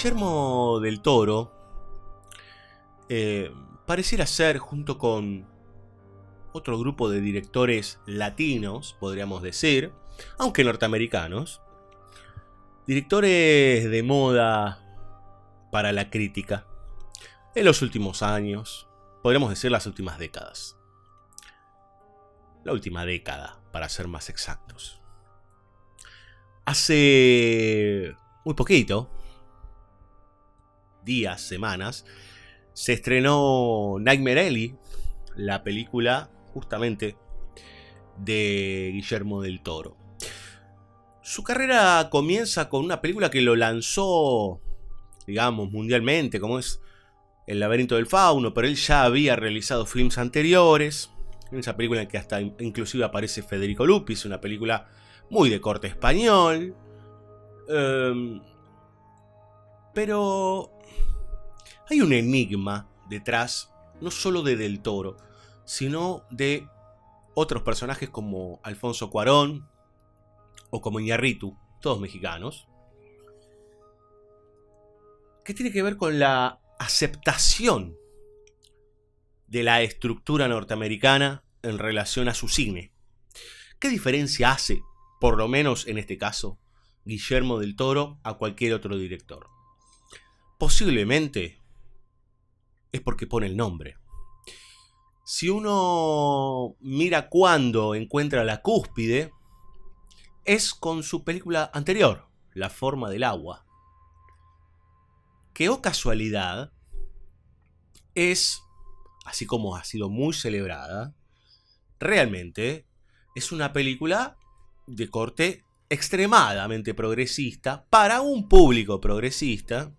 Guillermo del Toro pareciera ser, junto con otro grupo de directores latinos, podríamos decir, aunque norteamericanos, directores de moda para la crítica en los últimos años, podríamos decir las últimas décadas. La última década, para ser más exactos. Hace muy poquito, días, semanas, se estrenó Nightmare Alley, la película justamente de Guillermo del Toro. Su carrera comienza con una película que lo lanzó, digamos, mundialmente, como es El laberinto del fauno, pero él ya había realizado films anteriores. En esa película en que hasta inclusive aparece Federico Lupis, una película muy de corte español. Pero hay un enigma detrás, no solo de Del Toro, sino de otros personajes como Alfonso Cuarón o como Iñárritu, todos mexicanos, que tiene que ver con la aceptación de la estructura norteamericana en relación a su cine. ¿Qué diferencia hace, por lo menos en este caso, Guillermo del Toro a cualquier otro director? Posiblemente es porque pone el nombre. Si uno mira cuándo encuentra la cúspide, es con su película anterior, La forma del agua, que, oh casualidad, es, así como ha sido muy celebrada, realmente es una película de corte extremadamente progresista para un público progresista,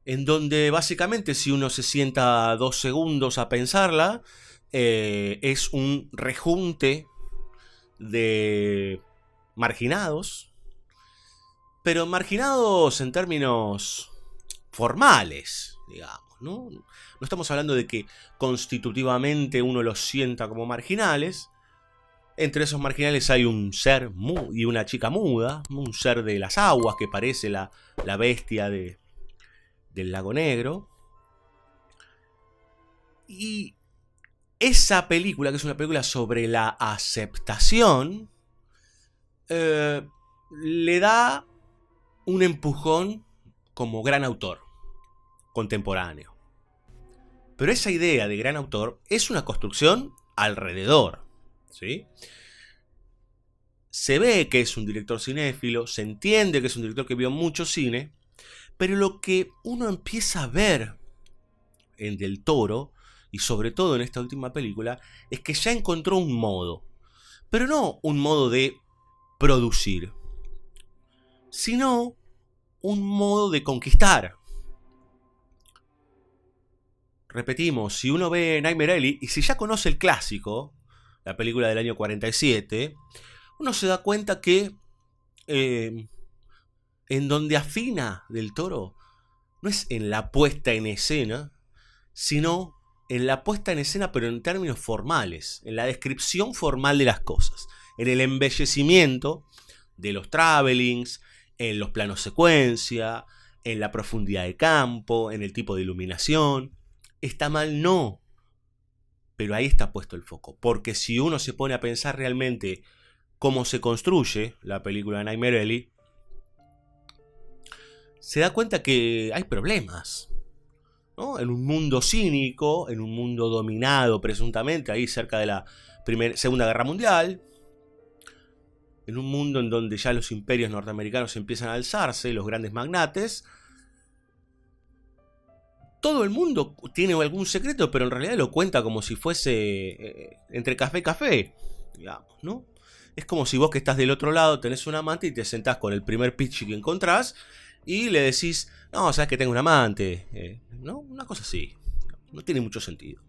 en donde básicamente, si uno se sienta 2 segundos a pensarla, es un rejunte de marginados, pero marginados en términos formales, digamos, ¿no? No estamos hablando de que constitutivamente uno los sienta como marginales. Entre esos marginales hay un ser y una chica muda, un ser de las aguas que parece la bestia del Lago Negro. Y esa película, que es una película sobre la aceptación, le da un empujón como gran autor contemporáneo. Pero esa idea de gran autor es una construcción alrededor, ¿sí? Se ve que es un director cinéfilo, se entiende que es un director que vio mucho cine, pero lo que uno empieza a ver en Del Toro, y sobre todo en esta última película, es que ya encontró un modo, pero no un modo de producir, sino un modo de conquistar. Repetimos, si uno ve Nightmare Alley, y si ya conoce el clásico, la película del año 47, uno se da cuenta que en donde afina Del Toro no es en la puesta en escena, sino en la puesta en escena, pero en términos formales, en la descripción formal de las cosas, en el embellecimiento de los travelings, en los planos secuencia, en la profundidad de campo, en el tipo de iluminación. Está mal, no, pero ahí está puesto el foco, porque si uno se pone a pensar realmente cómo se construye la película Nightmare Alley, se da cuenta que hay problemas, ¿no? En un mundo cínico, en un mundo dominado presuntamente ahí cerca de la Segunda Guerra Mundial, en un mundo en donde ya los imperios norteamericanos empiezan a alzarse, los grandes magnates. Todo el mundo tiene algún secreto, pero en realidad lo cuenta como si fuese entre café y café, digamos, ¿no? Es como si vos, que estás del otro lado, tenés un amante y te sentás con el primer pitch que encontrás y le decís, no, sabes que tengo un amante, ¿no? Una cosa así. No tiene mucho sentido.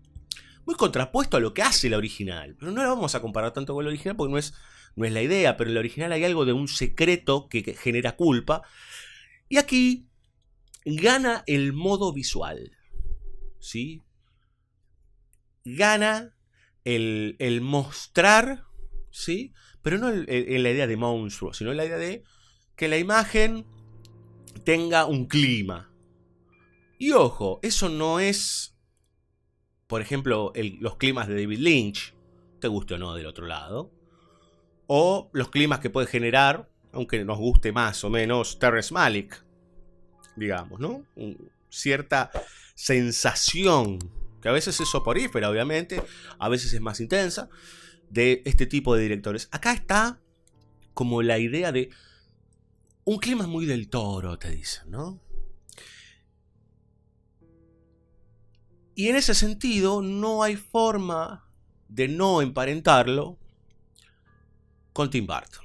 Muy contrapuesto a lo que hace la original, pero no la vamos a comparar tanto con la original porque no es la idea, pero en la original hay algo de un secreto que genera culpa. Y aquí gana el modo visual, ¿sí? Gana el mostrar, ¿sí? Pero no en la idea de monstruo, sino en la idea de que la imagen tenga un clima. Y ojo, eso no es, por ejemplo, los climas de David Lynch, te guste o no del otro lado, o los climas que puede generar, aunque nos guste más o menos, Terrence Malick, digamos, ¿no? Cierta sensación, que a veces es soporífera, obviamente, a veces es más intensa, de este tipo de directores. Acá está como la idea de un clima muy del Toro, te dicen, ¿no? Y en ese sentido no hay forma de no emparentarlo con Tim Burton.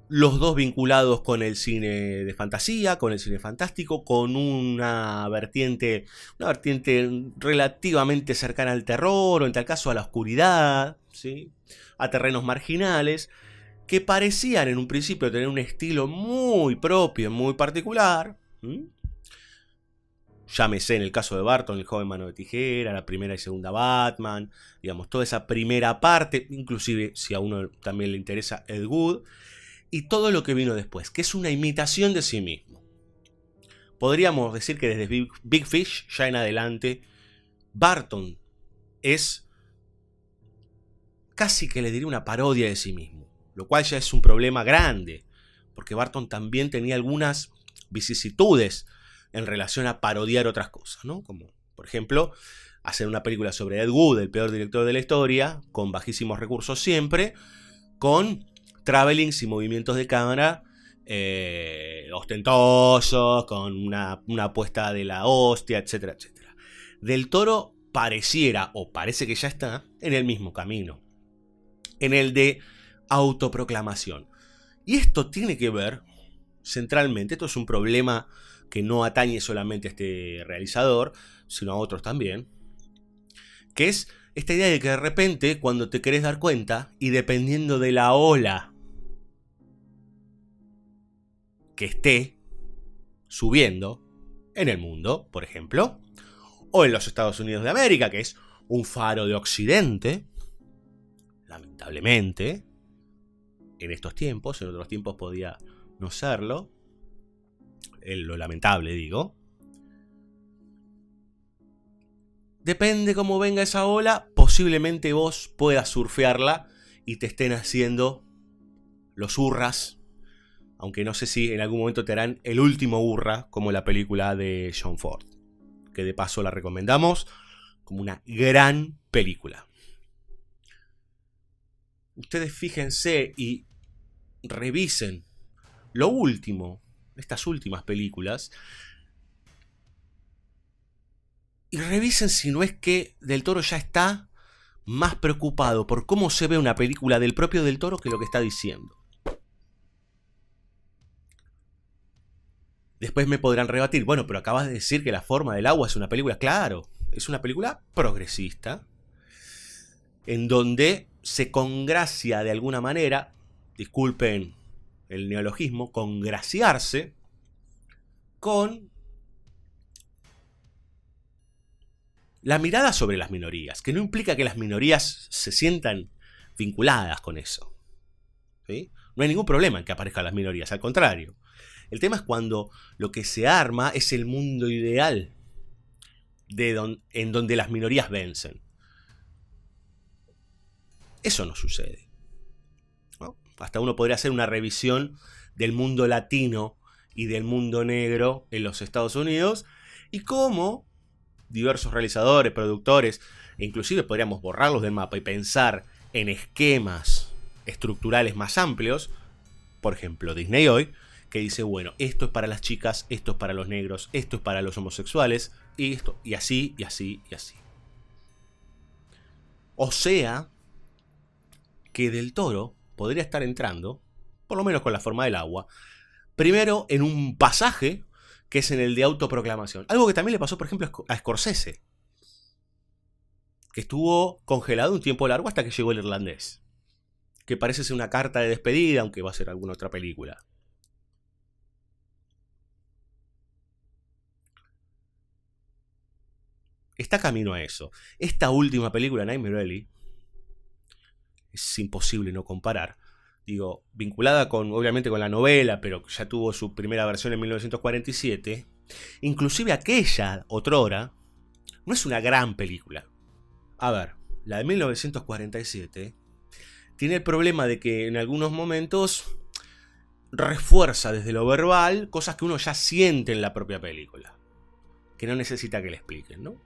Los dos vinculados con el cine de fantasía, con el cine fantástico, con una vertiente relativamente cercana al terror, o en tal caso a la oscuridad, ¿sí? A terrenos marginales, que parecían en un principio tener un estilo muy propio, muy particular. Llámese en el caso de Burton, El joven mano de tijera, la primera y segunda Batman, digamos, toda esa primera parte, inclusive si a uno también le interesa Ed Wood, y todo lo que vino después, que es una imitación de sí mismo. Podríamos decir que desde Big Fish ya en adelante, Burton es casi que le diría una parodia de sí mismo, lo cual ya es un problema grande, porque Burton también tenía algunas vicisitudes en relación a parodiar otras cosas, ¿no? Como, por ejemplo, hacer una película sobre Ed Wood, el peor director de la historia, con bajísimos recursos siempre, con travelings y movimientos de cámara ostentosos, con una apuesta de la hostia, etcétera, etcétera. Del Toro pareciera, o parece que ya está, en el mismo camino, en el de autoproclamación. Y esto tiene que ver, centralmente, esto es un problema que no atañe solamente a este realizador, sino a otros también, que es esta idea de que de repente, cuando te querés dar cuenta, y dependiendo de la ola que esté subiendo en el mundo, por ejemplo, o en los Estados Unidos de América, que es un faro de Occidente, lamentablemente, en estos tiempos, en otros tiempos podía no serlo, lo lamentable digo, depende cómo venga esa ola, posiblemente vos puedas surfearla y te estén haciendo los hurras, aunque no sé si en algún momento te harán el último hurra, como la película de John Ford, que de paso la recomendamos como una gran película. Ustedes fíjense y revisen lo último, estas últimas películas, y revisen si no es que Del Toro ya está más preocupado por cómo se ve una película del propio Del Toro que lo que está diciendo. Después me podrán rebatir, bueno, pero acabas de decir que La forma del agua es una película. Claro, es una película progresista, en donde se congracia de alguna manera, disculpen el neologismo, congraciarse con la mirada sobre las minorías, que no implica que las minorías se sientan vinculadas con eso, ¿sí? No hay ningún problema en que aparezcan las minorías, al contrario. El tema es cuando lo que se arma es el mundo ideal en donde las minorías vencen. Eso no sucede, ¿no? Hasta uno podría hacer una revisión del mundo latino y del mundo negro en los Estados Unidos y cómo diversos realizadores, productores, e inclusive podríamos borrarlos del mapa y pensar en esquemas estructurales más amplios, por ejemplo Disney hoy, que dice, bueno, esto es para las chicas, esto es para los negros, esto es para los homosexuales, y esto, y así, y así, y así. O sea, que Del Toro podría estar entrando, por lo menos con La forma del agua, primero en un pasaje que es en el de autoproclamación. Algo que también le pasó, por ejemplo, a Scorsese, que estuvo congelado un tiempo largo hasta que llegó El Irlandés, que parece ser una carta de despedida, aunque va a ser alguna otra película. Está camino a eso. Esta última película, Nightmare Alley, es imposible no comparar, digo, vinculada con, obviamente con la novela, pero ya tuvo su primera versión en 1947, inclusive aquella, otrora, no es una gran película. A ver, la de 1947 tiene el problema de que en algunos momentos refuerza desde lo verbal cosas que uno ya siente en la propia película, que no necesita que le expliquen, ¿no?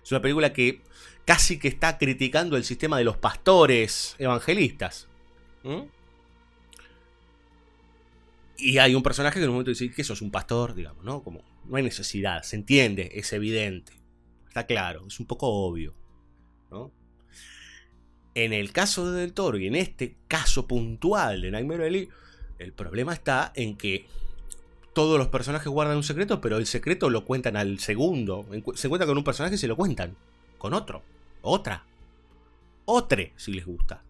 Es una película que casi que está criticando el sistema de los pastores evangelistas. Y hay un personaje que en un momento dice que sos un pastor, digamos, ¿no? Como no hay necesidad, se entiende, es evidente, está claro, es un poco obvio, ¿no? En el caso de Del Toro y en este caso puntual de Nightmare Alley, el problema está en que todos los personajes guardan un secreto, pero el secreto lo cuentan al segundo. Se encuentran con un personaje y se lo cuentan con otro, otra, si les gusta.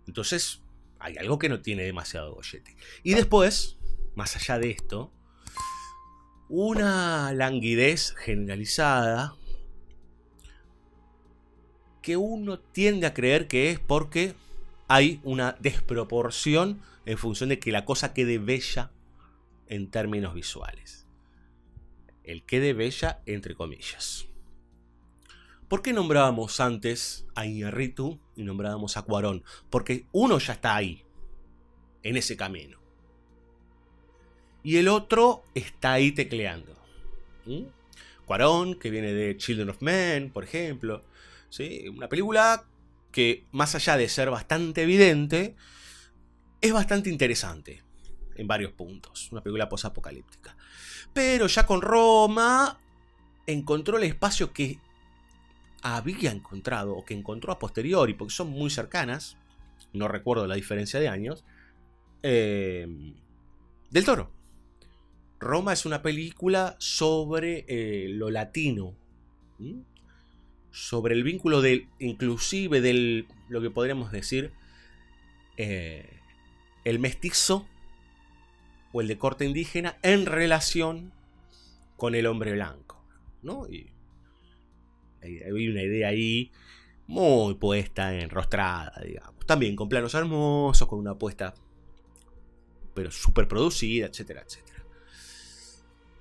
Entonces, hay algo que no tiene demasiado gollete. Y después, más allá de esto, una languidez generalizada que uno tiende a creer que es porque hay una desproporción en función de que la cosa quede bella en términos visuales. El quede bella entre comillas. ¿Por qué nombrábamos antes a Iñárritu y nombrábamos a Cuarón? Porque uno ya está ahí, en ese camino. Y el otro está ahí tecleando. Cuarón, que viene de Children of Men, por ejemplo. ¿Sí? Una película que, más allá de ser bastante evidente, es bastante interesante en varios puntos. Una película posapocalíptica. Pero ya con Roma encontró el espacio que había encontrado, o que encontró a posteriori, porque son muy cercanas, no recuerdo la diferencia de años, Del Toro. Roma es una película sobre lo latino, sobre el vínculo del, inclusive del, lo que podríamos decir, el mestizo o el de corte indígena en relación con el hombre blanco, ¿no? Y hay una idea ahí muy puesta, enrostrada, digamos. También con planos hermosos, con una apuesta pero súper producida, etcétera, etcétera.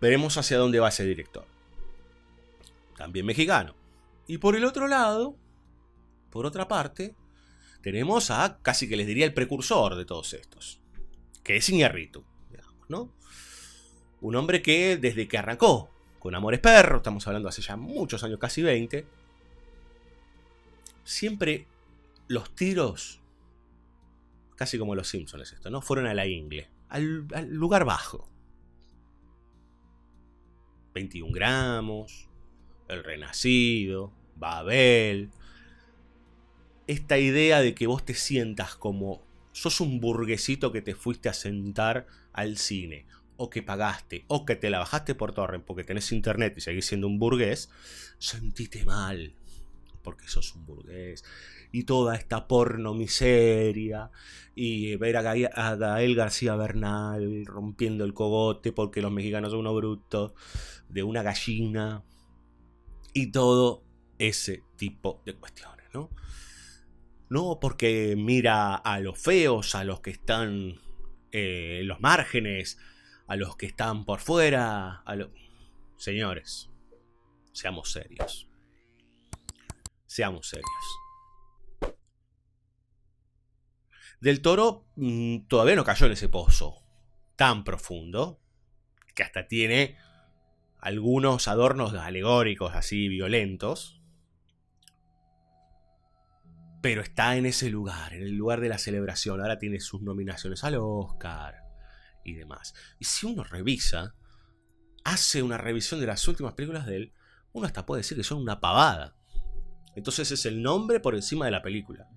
Veremos hacia dónde va ese director. También mexicano. Y por el otro lado, por otra parte, tenemos a casi que les diría el precursor de todos estos, que es Iñárritu, digamos, ¿no? Un hombre que desde que arrancó con Amores Perros, estamos hablando hace ya muchos años, casi 20, siempre los tiros, casi como los Simpsons es esto, ¿no? Fueron a la ingle, al lugar bajo. 21 gramos, El Renacido, Babel. Esta idea de que vos te sientas como sos un burguesito que te fuiste a sentar al cine, o que pagaste, o que te la bajaste por torrent porque tenés internet y seguís siendo un burgués, sentite mal porque sos un burgués. Y toda esta porno miseria, y ver a Gael García Bernal rompiendo el cogote porque los mexicanos son unos brutos, de una gallina, y todo ese tipo de cuestiones, ¿no? No porque mira a los feos, a los que están en los márgenes, a los que están por fuera, señores, seamos serios. Seamos serios. Del Toro todavía no cayó en ese pozo tan profundo, que hasta tiene algunos adornos alegóricos así violentos, pero está en ese lugar, en el lugar de la celebración. Ahora tiene sus nominaciones al Oscar y demás. Y si uno revisa, hace una revisión de las últimas películas de él, uno hasta puede decir que son una pavada. Entonces es el nombre por encima de la película.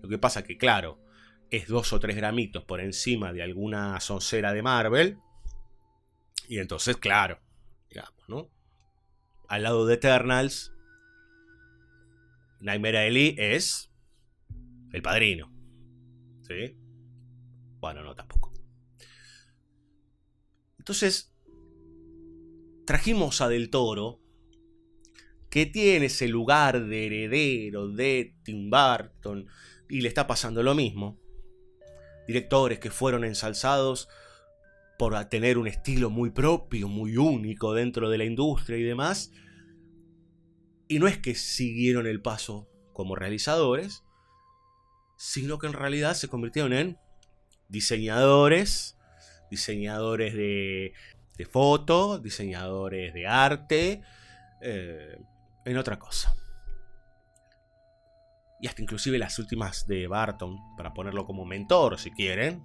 Lo que pasa que, claro, es 2 o 3 gramitos por encima de alguna soncera de Marvel. Y entonces, claro, digamos, ¿no? Al lado de Eternals, Nightmare Alley es El Padrino. ¿Sí? Bueno, no, tampoco. Entonces, trajimos a Del Toro que tiene ese lugar de heredero de Tim Burton y le está pasando lo mismo. Directores que fueron ensalzados por tener un estilo muy propio, muy único dentro de la industria y demás. Y no es que siguieron el paso como realizadores, sino que en realidad se convirtieron en diseñadores de foto, diseñadores de arte, en otra cosa. Y hasta inclusive las últimas de Burton, para ponerlo como mentor si quieren,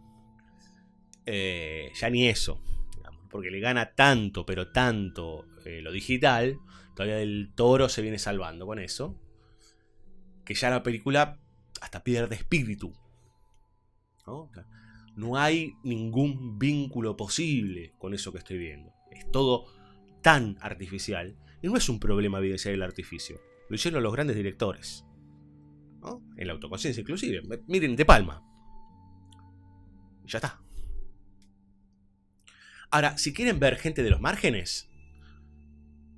ya ni eso, digamos, porque le gana tanto, pero tanto lo digital, todavía Del Toro se viene salvando con eso, que ya la película hasta pierde espíritu, ¿no? O sea, no hay ningún vínculo posible con eso que estoy viendo. Es todo tan artificial. Y no es un problema evidenciar el artificio. Lo hicieron los grandes directores, ¿no? En la autoconciencia inclusive. Miren De Palma. Y ya está. Ahora, si quieren ver gente de los márgenes,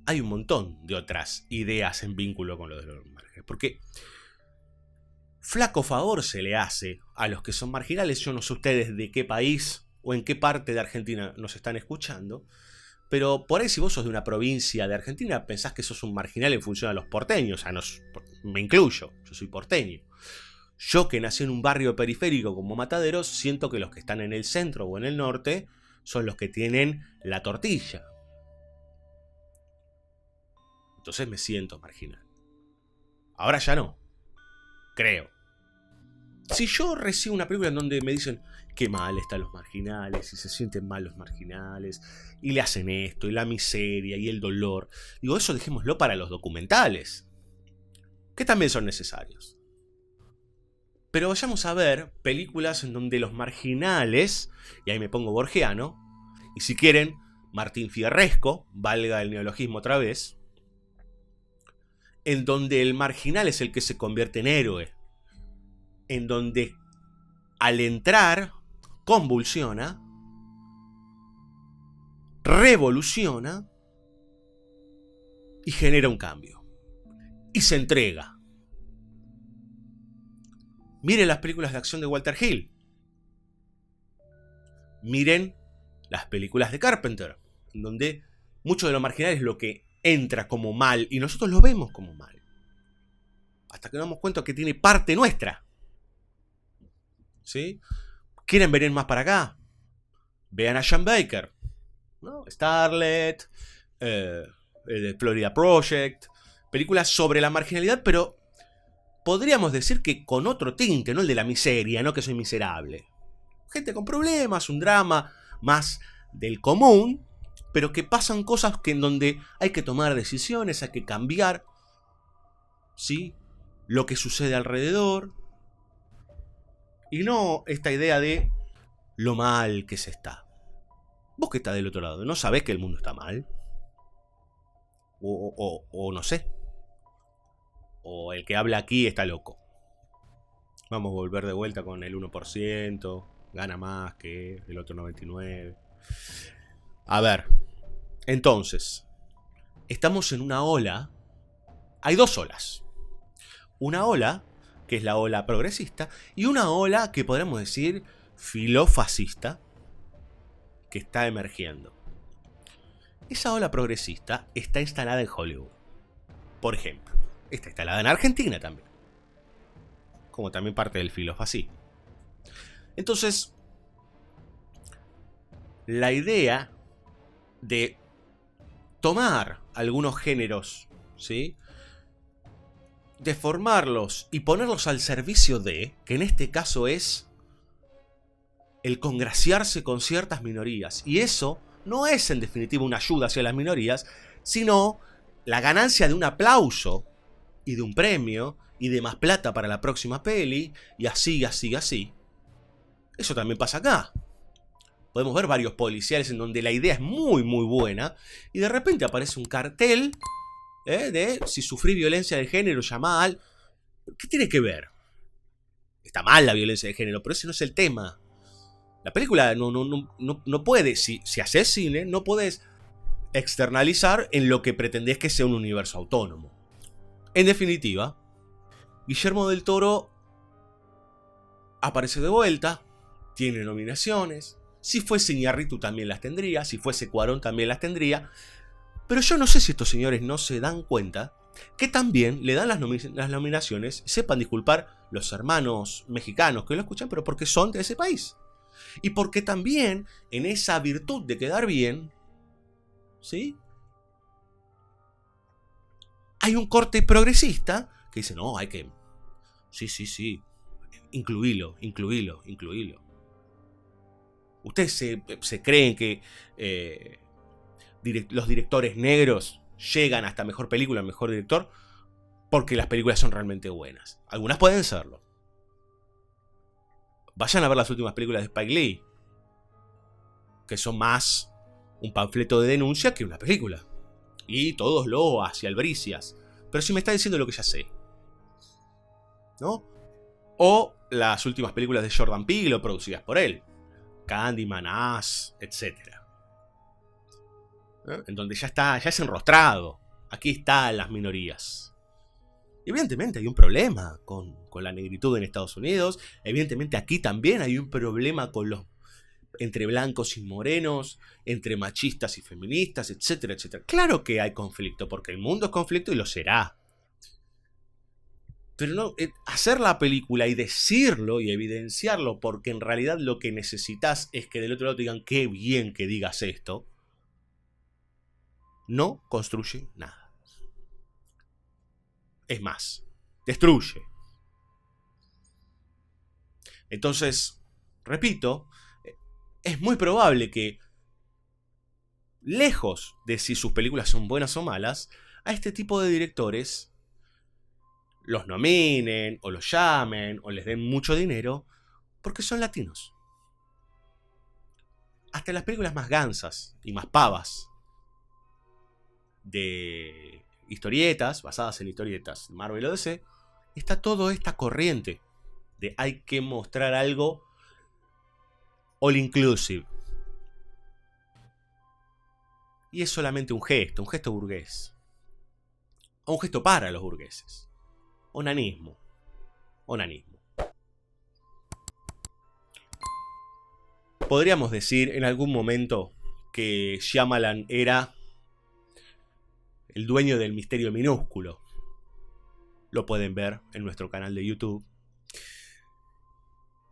hay un montón de otras ideas en vínculo con lo de los márgenes. Porque flaco favor se le hace a los que son marginales. Yo no sé ustedes de qué país o en qué parte de Argentina nos están escuchando, pero por ahí si vos sos de una provincia de Argentina pensás que sos un marginal en función a los porteños. O sea, me incluyo, yo soy porteño. Yo que nací en un barrio periférico como Mataderos, siento que los que están en el centro o en el norte son los que tienen la tortilla. Entonces me siento marginal. Ahora ya no. Creo. Si yo recibo una película en donde me dicen qué mal están los marginales y se sienten mal los marginales y le hacen esto y la miseria y el dolor, digo, eso dejémoslo para los documentales, que también son necesarios. Pero vayamos a ver películas en donde los marginales, y ahí me pongo borgiano, y si quieren, Martín Fierresco, valga el neologismo otra vez, en donde el marginal es el que se convierte en héroe, en donde al entrar convulsiona, revoluciona y genera un cambio. Y se entrega. Miren las películas de acción de Walter Hill. Miren las películas de Carpenter, en donde mucho de lo marginal es lo que entra como mal y nosotros lo vemos como mal. Hasta que nos damos cuenta que tiene parte nuestra. ¿Sí? ¿Quieren venir más para acá? Vean a Sean Baker, ¿no? Starlet, el Florida Project, películas sobre la marginalidad, pero podríamos decir que con otro tinte, no el de la miseria, no que soy miserable. Gente con problemas, un drama más del común, pero que pasan cosas que en donde hay que tomar decisiones, hay que cambiar, ¿sí?, lo que sucede alrededor. Y no esta idea de lo mal que se está. Vos que estás del otro lado, ¿no sabés que el mundo está mal? O no sé. O el que habla aquí está loco. Vamos a volver de vuelta con el 1%. Gana más que el otro 99%. A ver. Entonces. Estamos en una ola. Hay dos olas. Una ola, que es la ola progresista, y una ola que podríamos decir filofascista, que está emergiendo. Esa ola progresista está instalada en Hollywood, por ejemplo. Está instalada en Argentina también, como también parte del filofascismo. Entonces, la idea de tomar algunos géneros, ¿sí?, deformarlos y ponerlos al servicio de, que en este caso es el congraciarse con ciertas minorías. Y eso no es en definitiva una ayuda hacia las minorías, sino la ganancia de un aplauso y de un premio y de más plata para la próxima peli, y así, así, así. Eso también pasa acá. Podemos ver varios policiales en donde la idea es muy, muy buena, y de repente aparece un cartel de si sufrí violencia de género, llamá al... ¿Qué tiene que ver? Está mal la violencia de género, pero ese no es el tema. La película no puede, si haces cine, no puedes externalizar en lo que pretendés que sea un universo autónomo. En definitiva, Guillermo del Toro aparece de vuelta, tiene nominaciones. Si fuese Iñárritu también las tendría, si fuese Cuarón también las tendría. Pero yo no sé si estos señores no se dan cuenta que también le dan las nominaciones, sepan disculpar los hermanos mexicanos que lo escuchan, pero porque son de ese país. Y porque también en esa virtud de quedar bien, ¿sí?, hay un corte progresista que dice, no, hay que... Sí, incluílo. Ustedes se creen que los directores negros llegan hasta mejor película, mejor director, porque las películas son realmente buenas. Algunas pueden serlo. Vayan a ver las últimas películas de Spike Lee, que son más un panfleto de denuncia que una película. Y todos loas y albricias. Pero si me está diciendo lo que ya sé, ¿no? O las últimas películas de Jordan Peele producidas por él. Candyman, Us, etc. En donde ya es enrostrado. Aquí están las minorías. Evidentemente hay un problema con la negritud en Estados Unidos. Evidentemente aquí también hay un problema con los entre blancos y morenos, entre machistas y feministas, etcétera, etcétera. Claro que hay conflicto, porque el mundo es conflicto y lo será. Pero no, hacer la película y decirlo y evidenciarlo, porque en realidad lo que necesitas es que del otro lado te digan qué bien que digas esto, no construye nada. Es más, destruye. Entonces, repito, es muy probable que, lejos de si sus películas son buenas o malas, a este tipo de directores los nominen, o los llamen, o les den mucho dinero, porque son latinos. Hasta las películas más gansas y más pavas de historietas, basadas en historietas Marvel o DC, está toda esta corriente de hay que mostrar algo all inclusive. Y es solamente un gesto burgués. O un gesto para los burgueses. Onanismo. Podríamos decir en algún momento que Shyamalan era el dueño del misterio minúsculo. Lo pueden ver en nuestro canal de YouTube.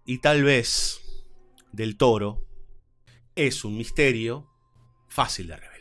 Y tal vez Del Toro es un misterio fácil de revelar.